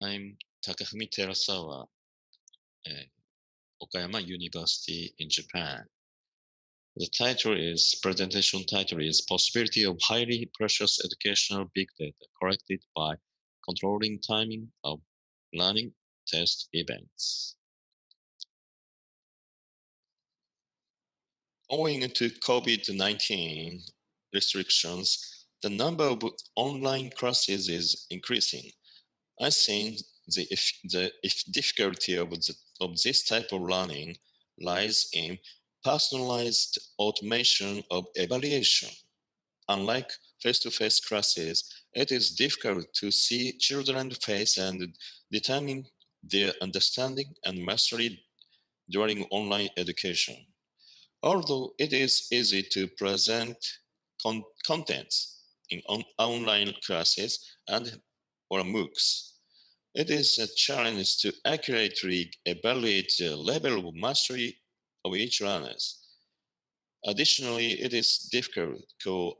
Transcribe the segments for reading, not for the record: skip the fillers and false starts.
I'm Takafumi Terasawa, Okayama University in Japan. The presentation title is Possibility of Highly Precious Educational Big Data Collected by Controlling Timing of Learning Test Events. Owing to COVID-19 restrictions, the number of online classes is increasing. I think the difficulty of this type of learning lies in personalized automation of evaluation. Unlike face-to-face classes, it is difficult to see children's face and determine their understanding and mastery during online education. Although it is easy to present contents in online classes or MOOCs, it is a challenge to accurately evaluate the level of mastery of each learner. Additionally, it is difficult to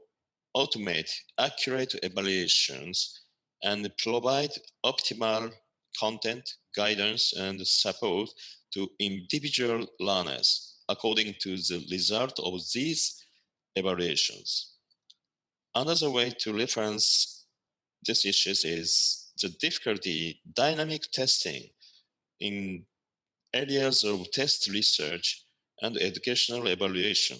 automate accurate evaluations and provide optimal content, guidance, and support to individual learners according to the result of these evaluations. Another way to reference these issues is the difficulty dynamic testing in areas of test research and educational evaluation.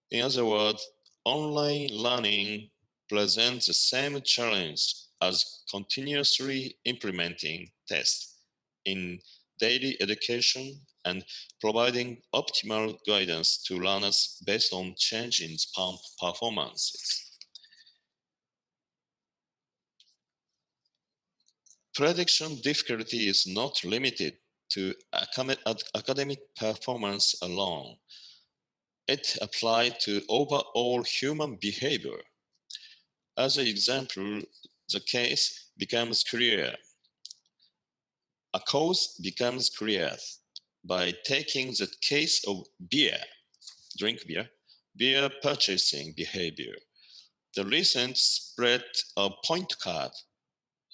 In other words, online learning presents the same challenge as continuously implementing tests in daily education and providing optimal guidance to learners based on change in performances. Prediction difficulty is not limited to academic performance alone. It applies to overall human behavior. As an example, the case becomes clear. A cause becomes clear by taking the case of beer purchasing behavior. The recent spread of point card,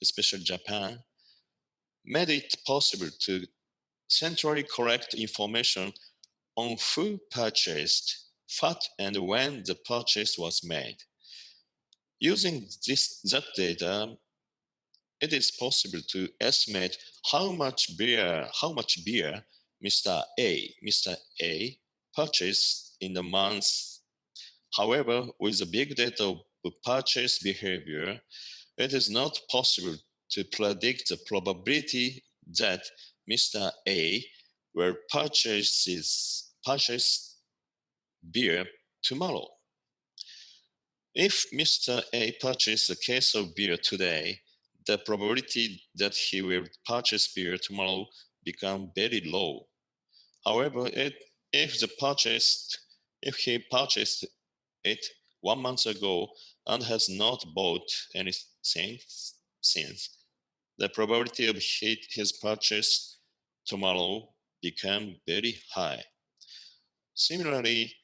especially Japan, made it possible to centrally collect information on who purchased what and when the purchase was made. Using that data, it is possible to estimate how much beer Mr. A purchased in the month. However, with the big data of purchase behavior, it is not possible to predict the probability that Mr. A will purchase beer tomorrow. If Mr. A purchases a case of beer today, the probability that he will purchase beer tomorrow becomes very low. However, if he purchased it 1 month ago and has not bought anything since, the probability of his purchase tomorrow becomes very high. Similarly,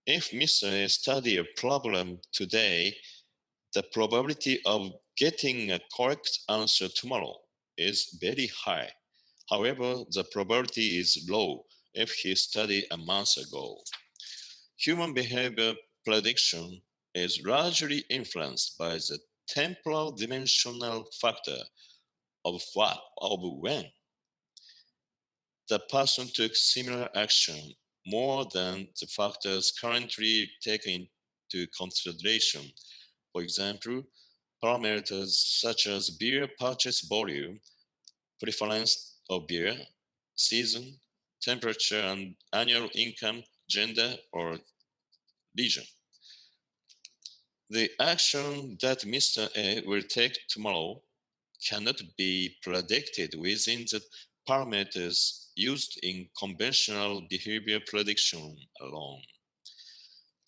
if Mr. A studies a problem today, the probability of getting a correct answer tomorrow is very high. However, the probability is low if he studied a month ago. Human behavior prediction is largely influenced by the temporal dimensional factor of when the person took similar action more than the factors currently taken into consideration. For example, parameters such as beer purchase volume, preference of beer, season, temperature, and annual income, gender, or region. The action that Mr. A will take tomorrow cannot be predicted within the parameters used in conventional behavior prediction alone.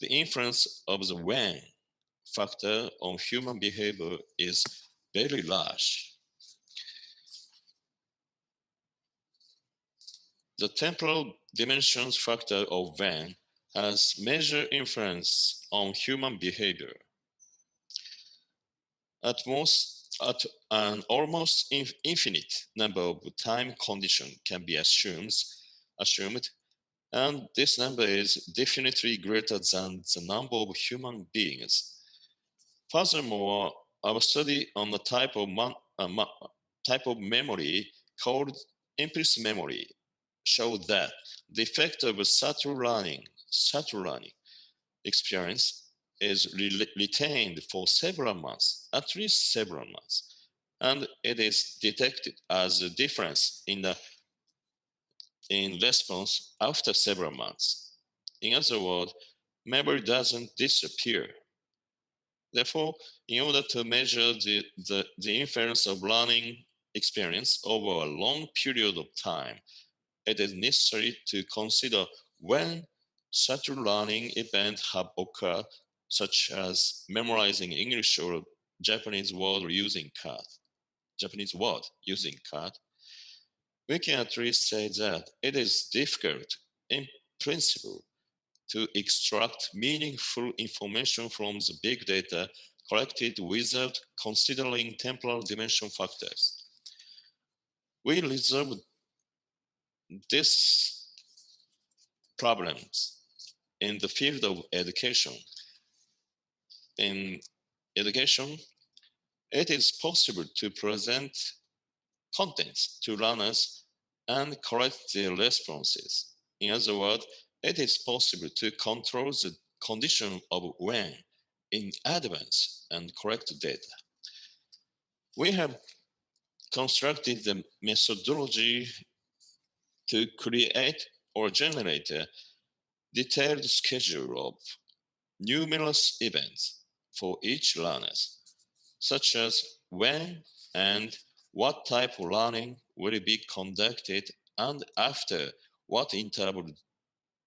The influence of the when factor on human behavior is very large. The temporal dimensions factor of when has major influence on human behavior. At most, at an almost infinite number of time conditions can be assumed, and this number is definitely greater than the number of human beings. Furthermore, our study on the type of memory called implicit memory showed that the effect of subtle learning experience is retained for several months, at least several months, and it is detected as a difference in response after several months. In other words, memory doesn't disappear. Therefore, in order to measure the influence of learning experience over a long period of time, it is necessary to consider when such learning events have occurred, such as memorizing English or Japanese word using card. We can at least say that it is difficult, in principle, to extract meaningful information from the big data collected without considering temporal dimension factors. We resolve these problems in the field of education. In education, it is possible to present contents to learners and correct their responses. In other words, it is possible to control the condition of when in advance and correct data. We have constructed the methodology to create or generate a detailed schedule of numerous events for each learner, such as when and what type of learning will be conducted and after what interval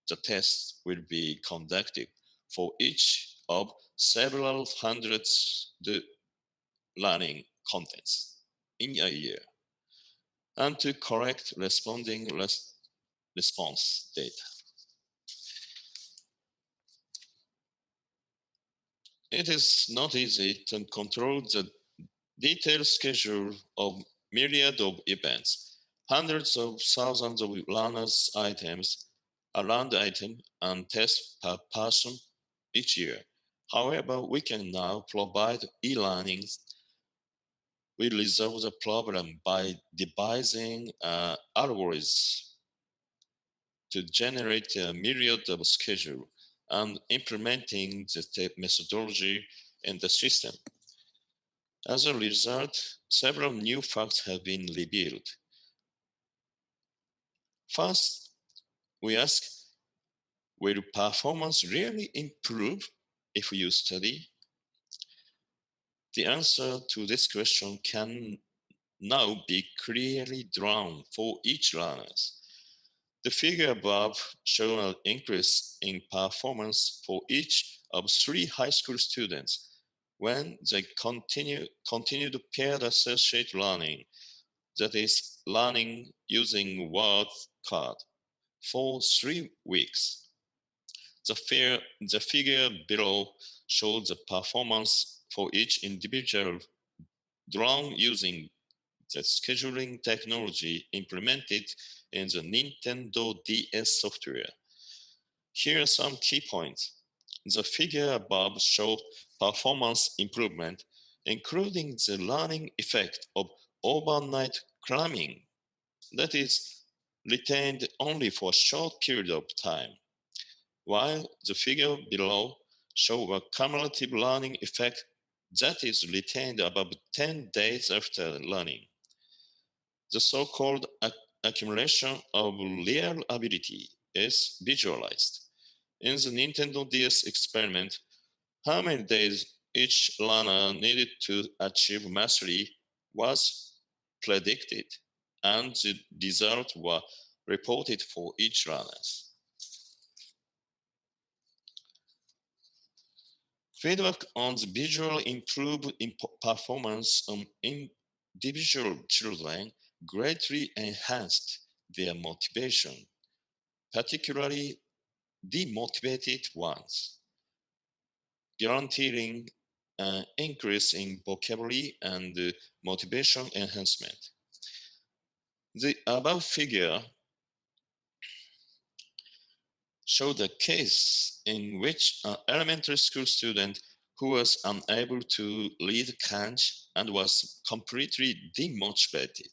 the tests will be conducted for each of several hundreds learning contents in a year, and to correct responding response data. It is not easy to control the detailed schedule of myriad of events, hundreds of thousands of learners' items, around item, and tests per person each year. However, we can now provide e-learning. We resolve the problem by devising algorithms to generate a myriad of schedule and implementing the methodology in the system. As a result, several new facts have been revealed. First, we ask, will performance really improve if you study? The answer to this question can now be clearly drawn for each learner. The figure above shows an increase in performance for each of 3 high school students when they continued paired associate learning, that is, learning using word card, for 3 weeks. The figure below shows the performance for each individual drawn using the scheduling technology implemented in the Nintendo DS software. Here are some key points. The figure above shows performance improvement, including the learning effect of overnight cramming, that is, retained only for a short period of time, while the figure below shows a cumulative learning effect that is retained about 10 days after learning. The so-called accumulation of real ability is visualized. In the Nintendo DS experiment, how many days each learner needed to achieve mastery was predicted, and the results were reported for each learner. Feedback on the visual improved performance on individual children greatly enhanced their motivation, particularly demotivated ones, guaranteeing an increase in vocabulary and motivation enhancement. The above figure shows a case in which an elementary school student who was unable to read kanji and was completely demotivated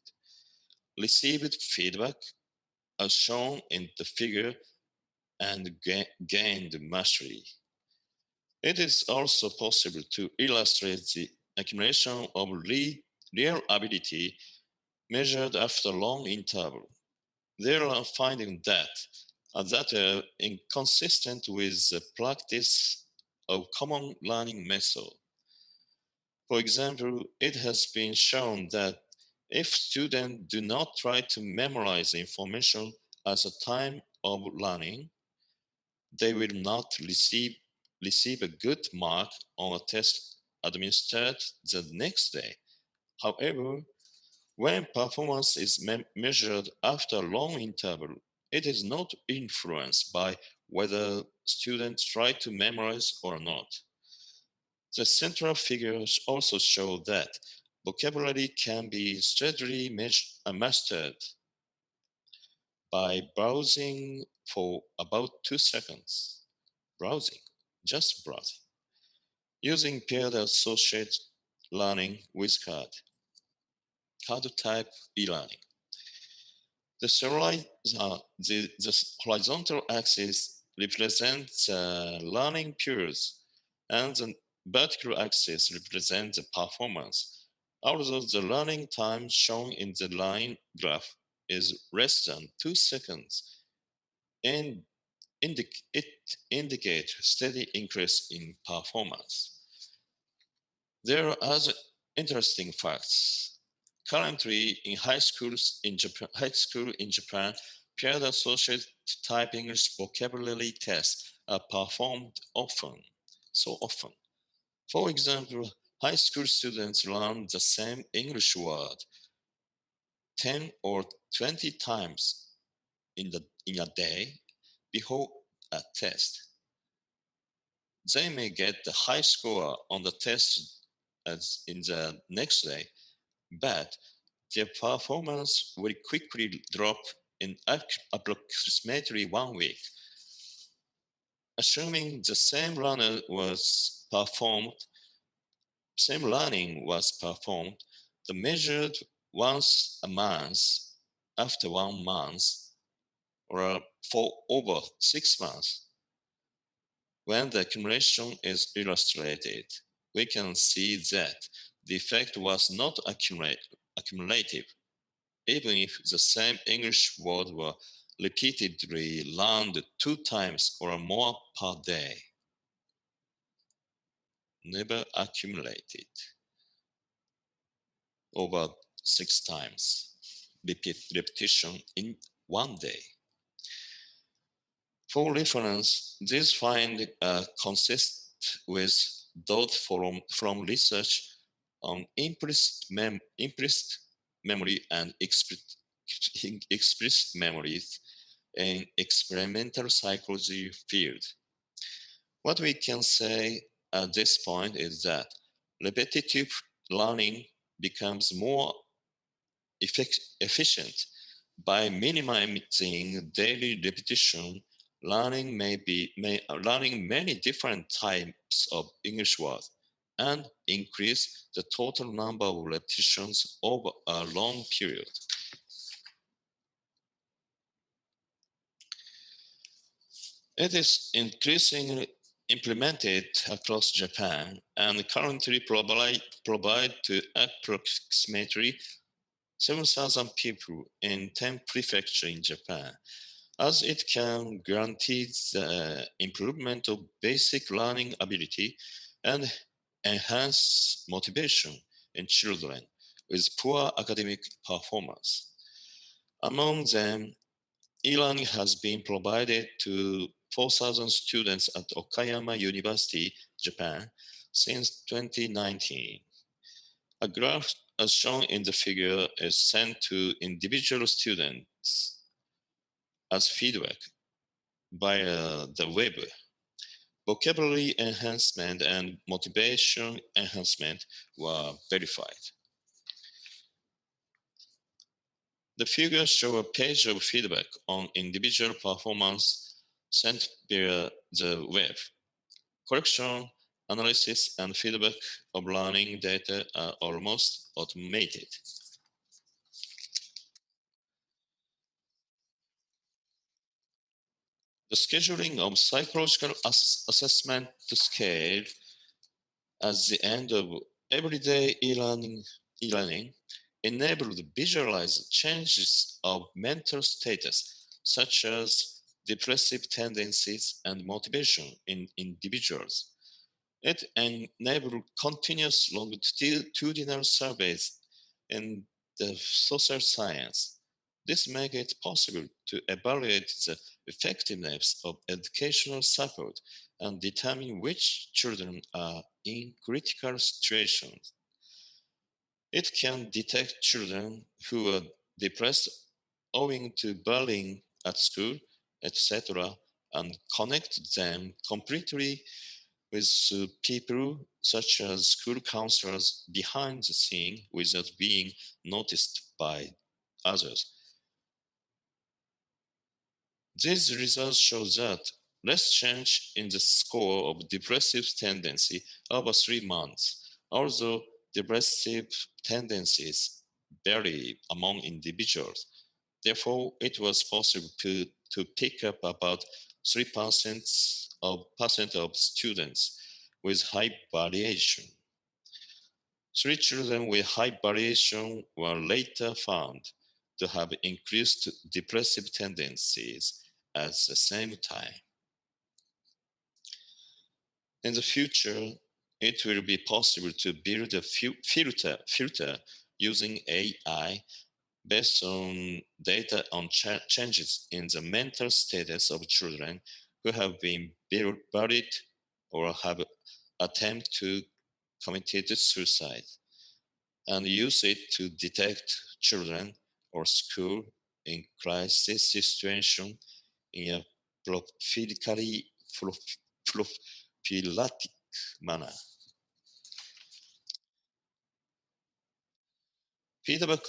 received feedback as shown in the figure and gained mastery. It is also possible to illustrate the accumulation of real ability measured after long interval. There are findings that are inconsistent with the practice of common learning method. For example, it has been shown that if students do not try to memorize information at the time of learning, they will not receive a good mark on a test administered the next day. However, when performance is measured after a long interval, it is not influenced by whether students try to memorize or not. The central figures also show that vocabulary can be steadily mastered by browsing for about 2 seconds. Just browsing. Using paired associated learning with card type e-learning. The horizontal axis represents learning periods, and the vertical axis represents the performance. Although the learning time shown in the line graph is less than 2 seconds, and it indicates steady increase in performance. There are other interesting facts. Currently, in high school in Japan, paired associated type English vocabulary tests are performed often. For example, high school students learn the same English word 10 or 20 times in a day before a test. They may get the high score on the test as in the next day, but their performance will quickly drop in approximately 1 week. Assuming the same learning was performed, the measured once a month after 1 month or for over 6 months. When the accumulation is illustrated, we can see that the effect was not accumulative, even if the same English word were repeatedly learned 2 times or more per day. Never accumulated over 6 times repetition in 1 day. For reference, these findings consist with those from research on implicit memory and explicit memories in experimental psychology field. What we can say at this point is that repetitive learning becomes more efficient by minimizing daily repetition. Learning many different types of English words and increase the total number of repetitions over a long period. It is increasingly implemented across Japan and currently provide to approximately 7,000 people in 10 prefectures in Japan, as it can guarantee the improvement of basic learning ability and enhance motivation in children with poor academic performance. Among them, e-learning has been provided to 4,000 students at Okayama University, Japan, since 2019. A graph as shown in the figure is sent to individual students as feedback via the web. vocabulary enhancement and motivation enhancement were verified. The figures show a page of feedback on individual performance sent via the web. Collection, analysis, and feedback of learning data are almost automated. The scheduling of psychological assessment to scale at the end of everyday e-learning enabled to visualize changes of mental status, such as depressive tendencies and motivation in individuals. It enabled continuous longitudinal surveys in the social science. This makes it possible to evaluate the effectiveness of educational support and determine which children are in critical situations. It can detect children who are depressed owing to bullying at school, etc., and connect them completely with people such as school counselors behind the scene without being noticed by others. These results show that less change in the score of depressive tendency over 3 months, although depressive tendencies vary among individuals. Therefore, it was possible to pick up about 3% of students with high variation. 3 children with high variation were later found to have increased depressive tendencies at the same time. In the future, it will be possible to build a filter using AI based on data on changes in the mental status of children who have been bullied or have attempted to commit suicide, and use it to detect children or school in crisis situation in a prophylactic manner. Feedback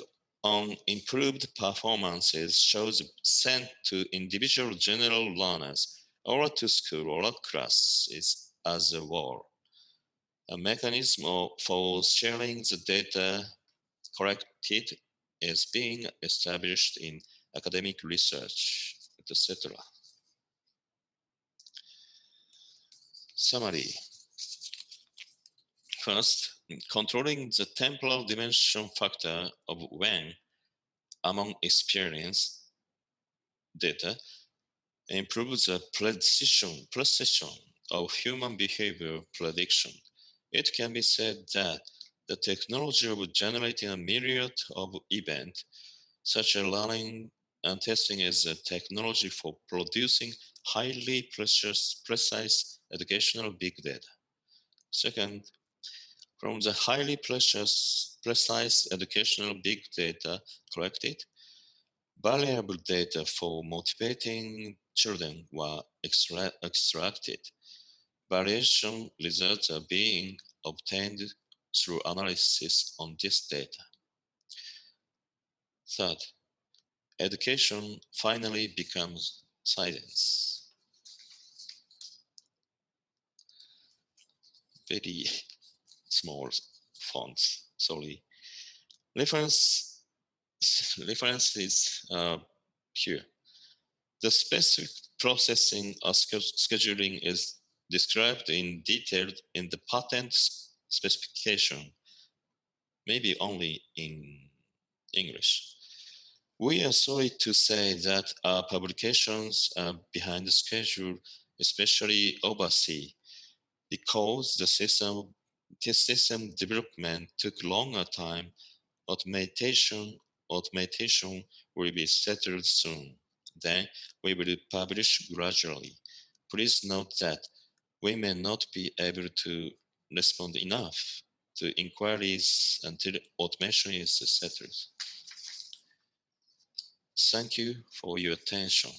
on improved performances shows sent to individual general learners or to school or classes as a whole. A mechanism for sharing the data collected is being established in academic research, etc. Summary. First, controlling the temporal dimension factor of when among experience data improves the precision of human behavior prediction. It can be said that the technology of generating a myriad of events, such as learning and testing, is a technology for producing highly precise educational big data. Second, from the highly precise educational big data collected, valuable data for motivating children were extracted. Variation results are being obtained through analysis on this data. Third, education finally becomes science. Very small fonts, sorry. References here. The specific processing of scheduling is described in detail in the patent specification, maybe only in English. We are sorry to say that our publications are behind the schedule, especially overseas, because the system development took longer time. Automation will be settled soon. Then we will publish gradually. Please note that we may not be able to respond enough to inquiries until automation is settled. Thank you for your attention.